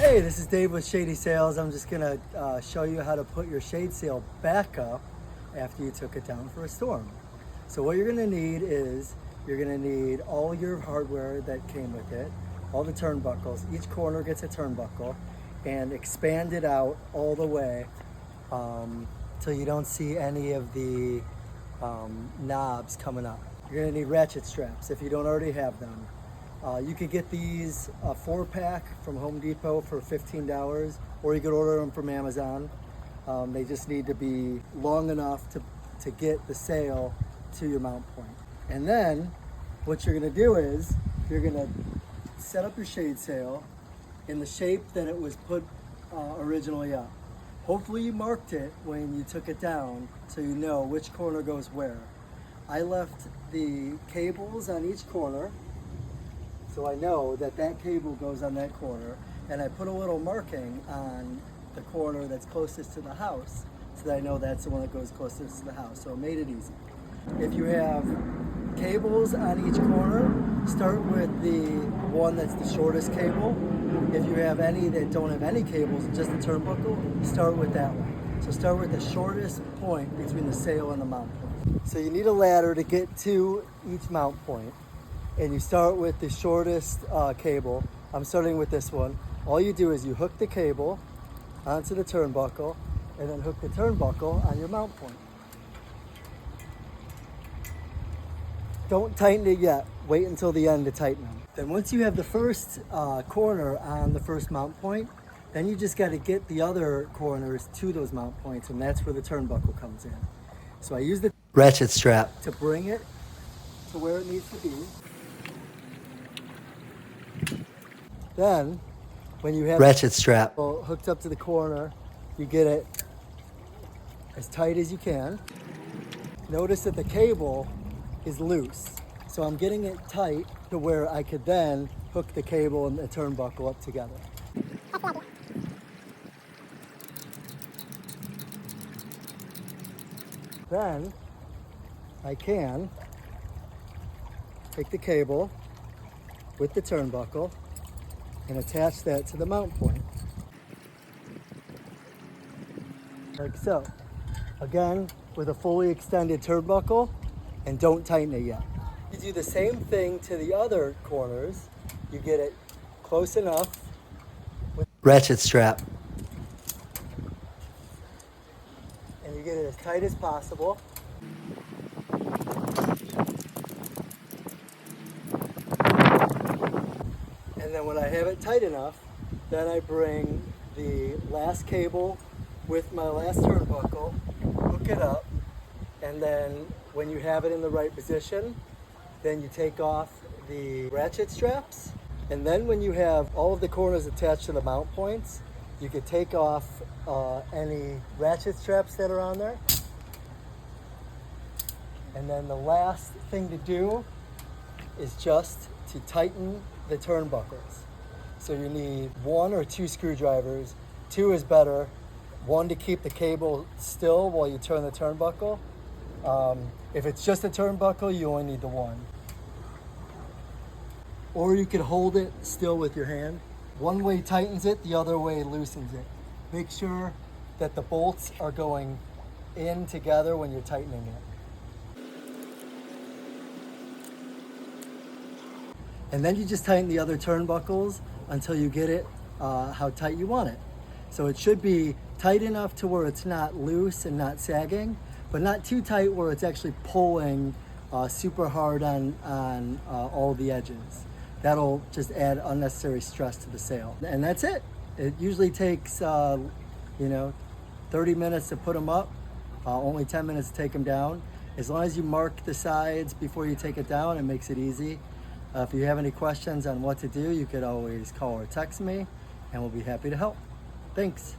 Hey, this is Dave with Shady Sails. I'm just gonna show you how to put your shade sail back up after you took it down for a storm. So what you're gonna need is, you're gonna need all your hardware that came with it, all the turnbuckles. Each corner gets a turnbuckle, and expand it out all the way till you don't see any of the knobs coming up. You're gonna need ratchet straps if you don't already have them. You could get these a 4-pack from Home Depot for $15, or you could order them from Amazon. They just need to be long enough to get the sail to your mount point. And then what you're gonna do is, you're gonna set up your shade sail in the shape that it was put originally up. Hopefully you marked it when you took it down so you know which corner goes where. I left the cables on each corner, so I know that that cable goes on that corner, and I put a little marking on the corner that's closest to the house so that I know that's the one that goes closest to the house, so it made it easy. If you have cables on each corner, start with the one that's the shortest cable. If you have any that don't have any cables, just a turnbuckle, start with that one. So start with the shortest point between the sail and the mount point. So you need a ladder to get to each mount point. And you start with the shortest cable. I'm starting with this one. All you do is you hook the cable onto the turnbuckle, and then hook the turnbuckle on your mount point. Don't tighten it yet. Wait until the end to tighten them. Then once you have the first corner on the first mount point, then you just got to get the other corners to those mount points, and that's where the turnbuckle comes in. So I use the ratchet strap to bring it to where it needs to be. Then, when you have ratchet strap hooked up to the corner, you get it as tight as you can. Notice that the cable is loose, so I'm getting it tight to where I could then hook the cable and the turnbuckle up together. Then, I can take the cable with the turnbuckle and attach that to the mount point, like so. Again, with a fully extended turnbuckle, and don't tighten it yet. You do the same thing to the other corners. You get it close enough with ratchet strap, and you get it as tight as possible. And then when I have it tight enough, then I bring the last cable with my last turnbuckle, hook it up, and then when you have it in the right position, then you take off the ratchet straps. And then when you have all of the corners attached to the mount points, you could take off any ratchet straps that are on there. And then the last thing to do is just to tighten the turnbuckles. So you need 1 or 2 screwdrivers. 2 is better. 1 to keep the cable still while you turn the turnbuckle. If it's just a turnbuckle, you only need the 1. Or you could hold it still with your hand. One way tightens it, the other way loosens it. Make sure that the bolts are going in together when you're tightening it. And then you just tighten the other turnbuckles until you get it how tight you want it. So it should be tight enough to where it's not loose and not sagging, but not too tight where it's actually pulling super hard on all the edges. That'll just add unnecessary stress to the sail. And that's it. It usually takes 30 minutes to put them up, only 10 minutes to take them down. As long as you mark the sides before you take it down, it makes it easy. If you have any questions on what to do, you could always call or text me, and we'll be happy to help. Thanks.